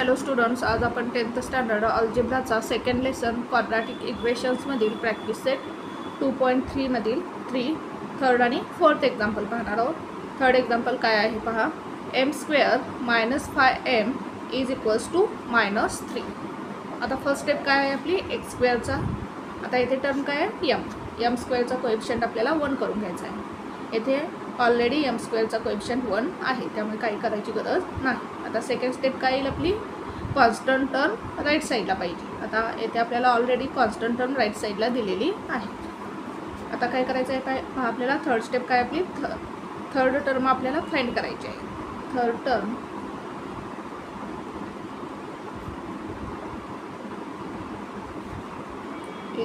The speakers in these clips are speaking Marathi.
हॅलो स्टुडंट्स, आज आपण 10th स्टँडर्ड अल्जेब्राचा सेकंड लेसन क्वाड्रॅटिक इक्वेशन्समधील प्रॅक्टिस सेट 2.3 मधील 3 थर्ड आणि फोर्थ एक्झाम्पल पाहणार आहोत. थर्ड एक्झाम्पल काय आहे पहा. m² - 5m = -3. आता फर्स्ट स्टेप काय आहे आपली x²चा. आता इथे टर्म काय आहे m²चा कोएफिशियंट आपल्याला 1 करून घ्यायचा आहे. इथे ऑलरेडी m²चा कोएफिशियंट 1 आहे, त्यामुळे काही करायची गरज नाही. आता सेकंड स्टेप काय येईल आपली, कॉन्स्टंट टर्म राईट साईडला पाहिजे. आता येथे आपल्याला ऑलरेडी कॉन्स्टंट टर्म राईट साईडला दिलेली आहे. आता काय करायचं आहे काय पहा, आपल्याला थर्ड स्टेप काय आपली थर्ड टर्म आपल्याला फाइंड करायची आहे. थर्ड टर्म =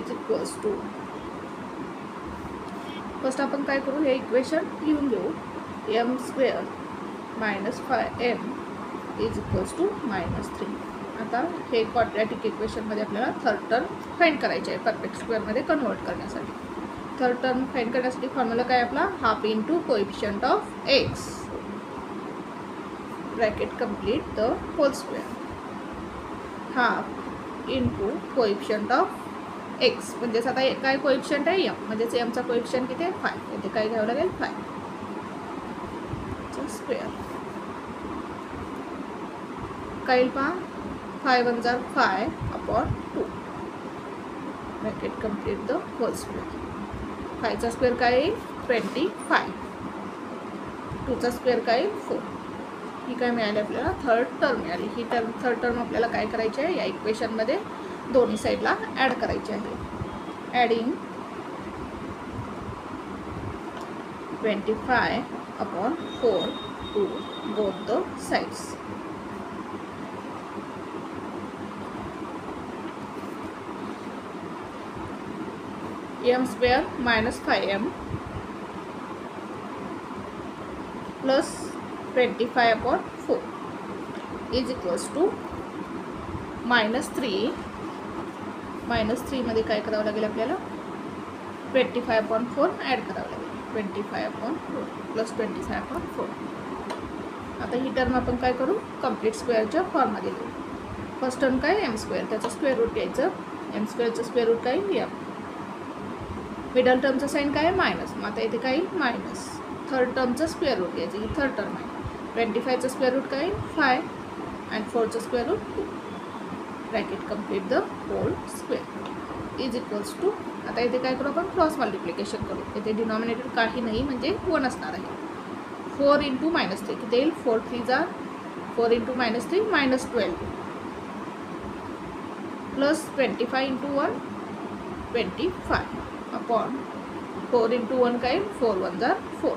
फर्स्ट आपण काय करू, हे इक्वेशन लिहून घेऊ. m² - 5m = -3. आता हे क्वाड्रॅटिक इक्वेशनमध्ये आपल्याला थर्ड टर्म फाइंड करायचे आहे परफेक्ट स्क्वेअरमध्ये कन्वर्ट करण्यासाठी. थर्ड टर्म फाइंड करण्यासाठी फॉर्म्युला काय आपला, half into coefficient of x bracket complete the whole square. Half into coefficient of x म्हणजेच आता काय कोएफिशियंट आहे m, म्हणजेच mचा कोएफिशियंट किती आहे 5. इथे काय घ्यावं लागेल 5 चा स्क्वेअर. काय येईल पहा, 5 × 1 = 5/2 bracket complete the whole square. 5 चा स्क्वेअर काय येईल 25. 2 चा स्क्वेअर काय येईल 4. ही काय मिळाली आपल्याला, थर्ड टर्म मिळाली. ही थर्ड टर्म आपल्याला काय करायची आहे, या इक्वेशनमध्ये दोन्ही साईडला ॲड करायची आहे. Adding 25/4 to both the sides. m² - 5m plus 25/4 = -3. -3 मध्ये काय करावं लागेल आपल्याला, 25/4 ॲड करावं लागेल. 25/4 प्लस 25/4. आता ही टर्म आपण काय करू, कंप्लीट स्क्वेअरच्या फॉर्ममध्ये लिहू. फर्स्ट टर्म काय m², त्याचं स्क्वेअर रूट घ्यायचं. m² स्क्वेअर रूट काय m. मिडल टर्मचं साईन काय मायनस, मग आता इथे काय मायनस. थर्ड टर्मचं स्क्वेअर रूट घ्यायचं, ही थर्ड टर्म आहे. 25चं स्क्वेअर रूट काय 5 आणि 4चं square root 2 bracket complete the whole square = आता इथे काय करू आपण, क्रॉस मल्टिप्लिकेशन करू. इथे डिनॉमिनेटर काही नाही म्हणजे 1 असणार आहे. 4 × -3 किती येईल, 4 × 3 = 4 × -3 -12 प्लस 25 × 1 25 अपॉन 4 × 1 काय 4 × 1 = 4.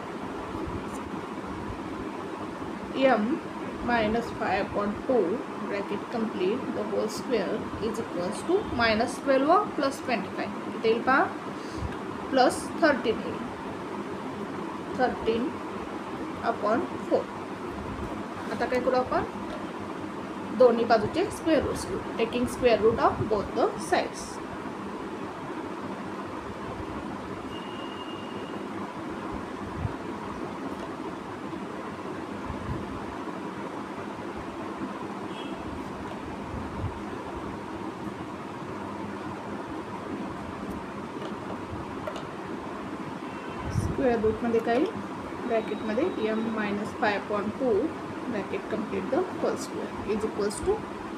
m - 5/2 bracket complete the whole square = -12 plus 25 किती येईल पहा, प्लस 13 येईल. 13/4. आता काय करू आपण, दोन्ही बाजूचे स्क्वेअर रूट्स घेऊ. Taking square root of both the sides. Square रूटमध्ये काय ब्रॅकेटमध्ये m - 5/2 bracket complete the whole square =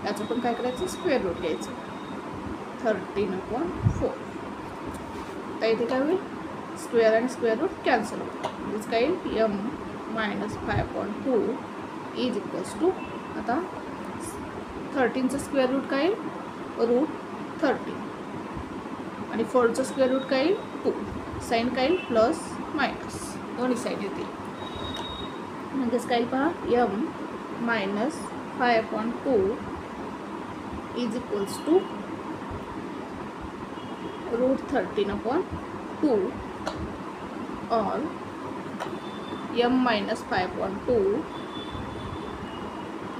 याचं पण काय करायचं, स्क्वेअर रूट घ्यायचं. 13/4. तर इथे काय होईल, स्क्वेअर आणि स्क्वेअर रूट कॅन्सल होईल. म्हणजेच काय येईल m - 5/2 = आता 13चं स्क्वेअर रूट काय येईल √13 आणि 4चं स्क्वेअर रूट काय येईल 2. साईन काय येईल प्लस मायनस, दोन्ही साईड येतील. म्हणजेच काय पहा, m - 5/2 = √13/2 or m - 5/2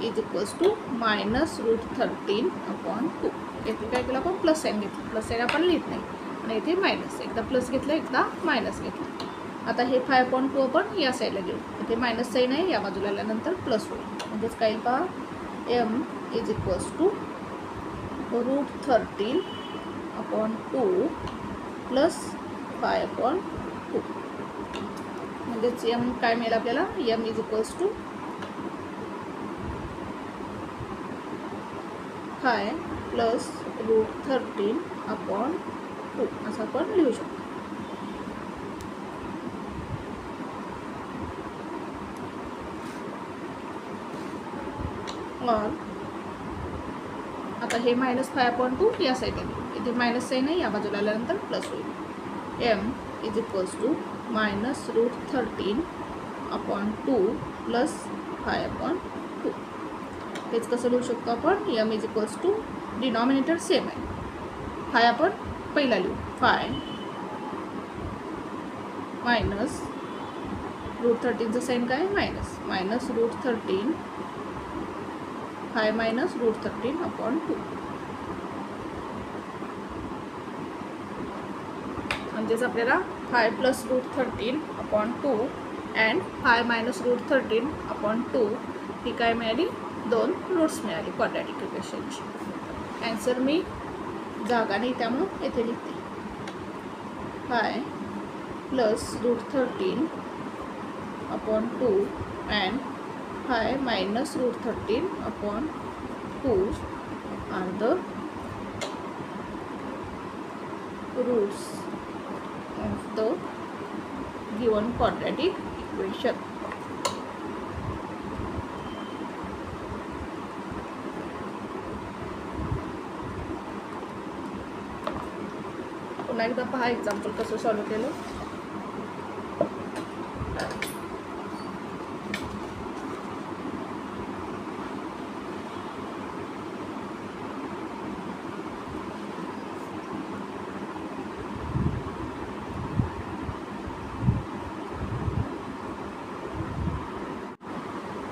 = -√13/2. इथे काय केलं आपण, प्लस साईन घेतलं. प्लस साईन आपण लिहित नाही आणि इथे मायनस, एकदा प्लस घेतलं एकदा मायनस घेतलं. आता हे 5/2 आपण या साईडला घेऊ. इथे मायनस साईन आहे, या बाजूला आल्यानंतर प्लस होईल. म्हणजेच काय पहा, m is equals to √13 upon 2 plus 5 upon 2. म्हणजेच m काय मिळेल आपल्याला, m is equals to 5 plus √13 upon 2 असं आपण लिहू शकतो. और आता हे -5/2 या साईडला घेऊ. इथे मायनस साईन आहे, या बाजूला आल्यानंतर प्लस होईल. m is equals to -√13 upon 2 plus 5/2. हेच कसं लिहू शकतो आपण, m is equals to denominator same आहे, 5 आपण पहिला लिहू, 5 मायनस √13चं साईन काय, मायनस √13 5 मायनस √13 अपॉन 2. म्हणजेच आपल्याला 5 plus √13 upon 2 and 5 minus √13 upon 2 ही काय मिळाली, 2 रूट्स मिळाली क्वाड्रॅटिक इक्वेशनची. ॲन्सर मी जागा नाही त्यामुळं येथे लिहिते. 5 plus √13 upon 2 and 5 minus √13 upon 2 are the roots of the given quadratic equation. पुन्हा एकदा पहा एक्झाम्पल कसं सॉल्व केलं.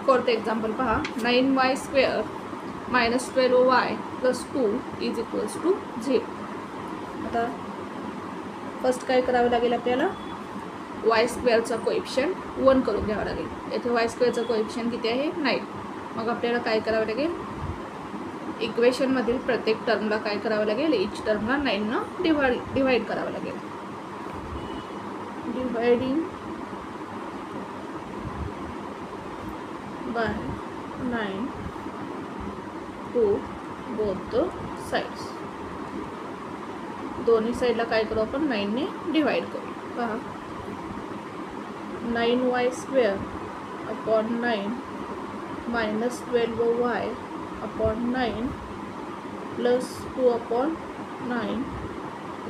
फोर्थ एक्झाम्पल पहा. 9y² minus 12y plus 2 is equals to 0. आता फर्स्ट काय करावं लागेल आपल्याला, y² कोएफिशियंट 1 करून घ्यावं लागेल. येथे y² कोएफिशियंट किती आहे, 9. मग आपल्याला काय करावं लागेल, इक्वेशनमधील प्रत्येक टर्मला काय करावं लागेल, इच टर्मला 9 डिवाइड करावं लागेल. Dividing by 9 to both the sides. दोन्ही साईडला काय करू आपण, 9 ने डिवाइड करू. पहा 9y² upon 9 minus 12y upon 9 plus 2 upon 9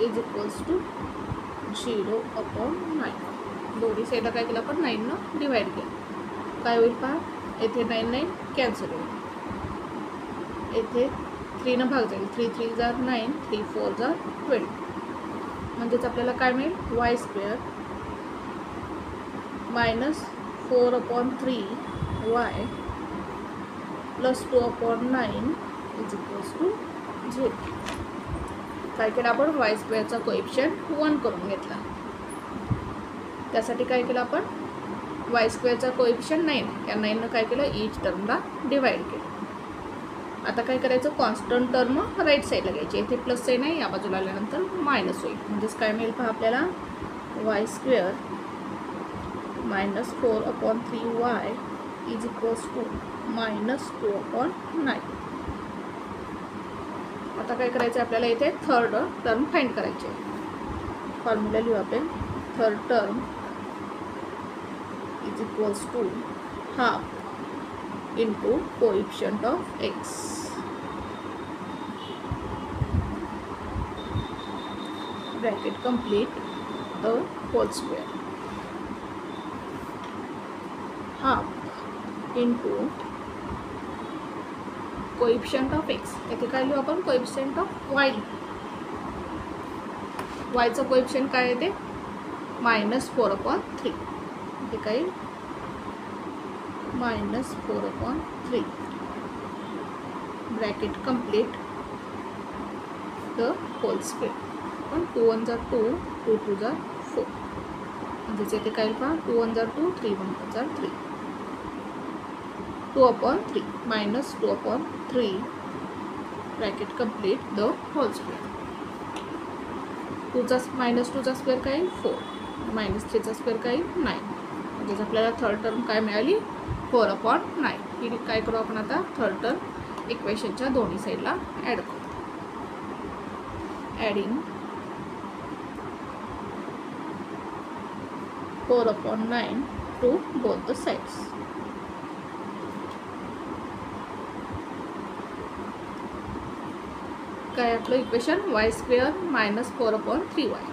is equals to 0 upon 9. दोन्ही साईडला काय केलं आपण, 9 ने डिवाइड केलं. काय होईल पहा, येथे 9 9 कॅन्सल होईल. येथे 3 न भाग जाईल, 3 3 जार 9, 3 4 जार 12. म्हणजेच आपल्याला काय मिळेल, y² minus 4 upon 3y plus 2 upon 9 is equals to 0. काय केलं आपण, y² कोएफिशियंट 1 करून घेतला. त्यासाठी काय केलं आपण, y² कोएफिशियंट 9, या 9 काय केलं, ईच टर्मला डिवाइड केलं. आता काय करायचं, कॉन्स्टंट टर्म राईट साईडला घ्यायची. इथे प्लस साईन आहे, या बाजूला आल्यानंतर मायनस होईल. म्हणजेच काय मिळेल पहा आपल्याला, y² minus 4 upon 3y is equals to minus 2 upon 9. आता काय करायचं आपल्याला, इथे थर्ड टर्म फाइंड करायची आहे. फॉर्म्युला लिहू आपण. Third term is equals to half into coefficient of x. Bracket complete the whole square. Half into coefficient of x. इथे काय लिहू आपण, coefficient of y. y चं coefficient काय आहे ते, -4/3. इथे काय, -4/3. Bracket complete the whole square. पण 2 1 जार 2, 2 2 जार 4. म्हणजेच इथे काय पहा, 2 1 जार 2, 3 1 जार 3. 2/3 minus 2/3 bracket complete the whole square. 2चा minus 2चा स्क्वेअर काय 4 minus 3चा स्क्वेअर काय 9 म्हणजे आपल्याला थर्ड टर्म काय मिळाली 4/9. ही काय करू आपण आता थर्ड टर्म इक्वेशनच्या दोन्ही साईडला ॲड करू. Adding 4/9 to both the sides. काय आपलं equation y square minus 4/3y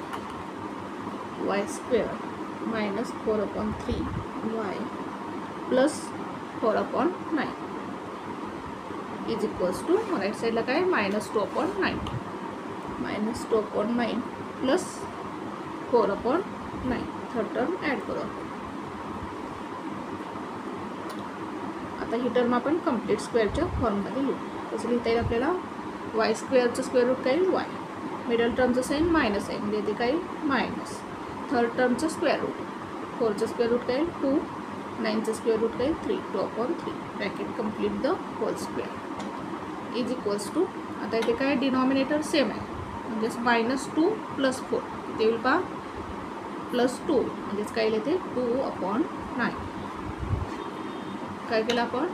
y square minus 4/3y plus 4/9 is equals to right साईडला काय -2/9 -2/9 प्लस 4/9 थर्ड टर्म ॲड करू. आता ही टर्म आपण कंप्लीट स्क्वेअरच्या फॉर्ममध्ये लिहू. कसं लिहिता येईल आपल्याला y स्क्वेअरचं स्क्वेअर रूट काय y मिडल टर्मचं साईन मायनस आहे म्हणजे इथे काय मायनस थर्ड टर्मचं स्क्वेअर रूट 4चं स्क्वेअर रूट काय 2 9चं स्क्वेअर रूट काय 3 2/3 bracket complete the whole square is equals to. आता इथे काय डिनॉमिनेटर सेम आहे म्हणजेच -2 + 4 ते येईल पहा +2 म्हणजेच काय येईल ते 2/9. काय केलं आपण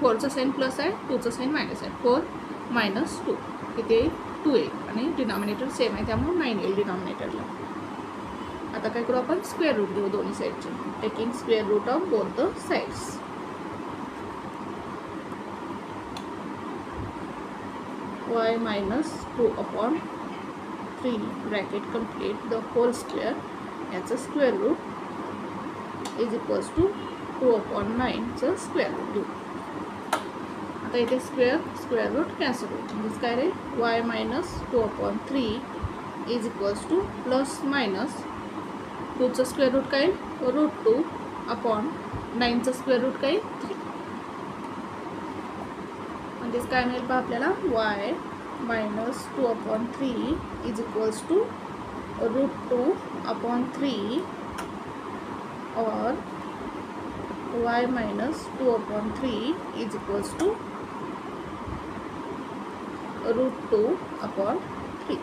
4चं साईन प्लस आहे 2चं साईन मायनस आहे 4 - 2 इथे 2 येईल आणि डिनॉमिनेटर सेम आहे त्यामुळे 9 येईल डिनॉमिनेटरला. आता काय करू आपण स्क्वेअर रूट घेऊ दोन्ही साईडचे taking square root of both the sides. y - 2/3 bracket complete the whole square याचं square root is equals to 2/9चं स्क्वेअर रूट घेऊ. आता इथे स्क्वेअर रूट कॅन्सल होईल म्हणजे काय रे y - 2/3 is equals to plus minus 2चं स्क्वेअर रूट काय √2/9चं स्क्वेअर रूट काय 3 म्हणजेच काय मिळेल पहा आपल्याला y - 2/3 इज इक्वल्स टू √2/3 और y - 2/3 इज इक्वल्स टू √2/3.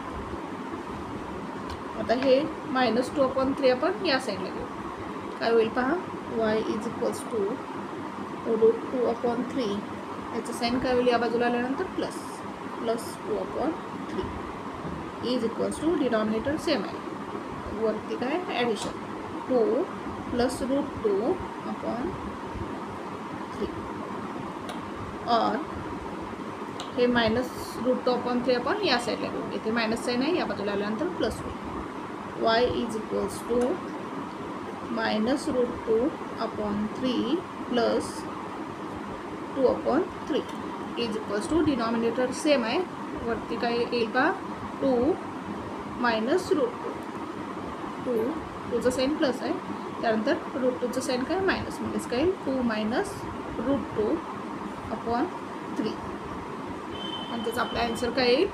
आता हे -2/3 आपण या साईडला घेऊ काय होईल पहा y इज इक्वल्स टू √2/3 याचं साईन काय होईल या बाजूला आल्यानंतर plus 2/3 is equals to denominator same आहे वरती काय ॲडिशन 2 + √2/3 और हे -√2/3 आपण या साईडला घेऊ इथे मायनस साईन आहे या बाजूला आल्यानंतर प्लस होईल. y is equals to -√2/3 plus 2/3 is equals to denominator same आहे वरती काय येईल का 2 -√2 2चं साईन प्लस आहे त्यानंतर √2चं साईन काय मायनस म्हणजेच काय 2 - √2/3 म्हणजेच आपला आन्सर काय येईल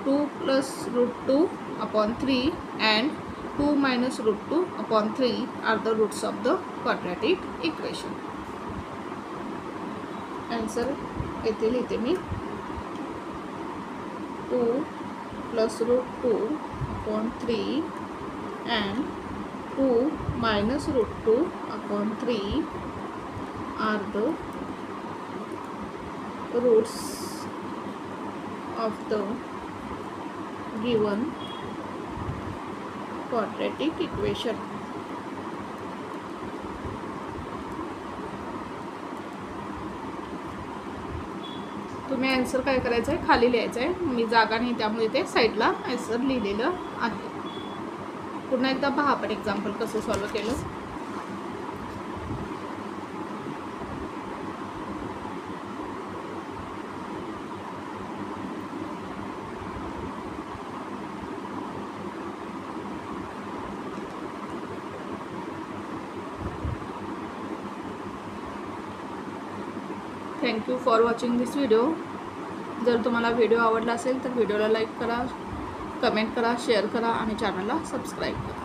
2 + √2/3 and 2 - √2/3 are the roots of the quadratic equation. Answer येथे लिहिते मी 2 + √2/3 and 2 - √2/3 are the roots of the given quadratic equation. तुम्ही आन्सर काय करायचं आहे खाली लिहायचं आहे मी जागा नाही त्यामुळे ते साईडला आन्सर लिहिलेलं आहे. पुन्हा एकदा पहा आपण एक्झाम्पल कसं सॉल्व केलं. Thank you for watching this video. जर तुम्हाला व्हिडिओ आवडला असेल तर व्हिडिओला लाईक करा, कमेंट करा, शेअर करा आणि चॅनलला सबस्क्राईब करा.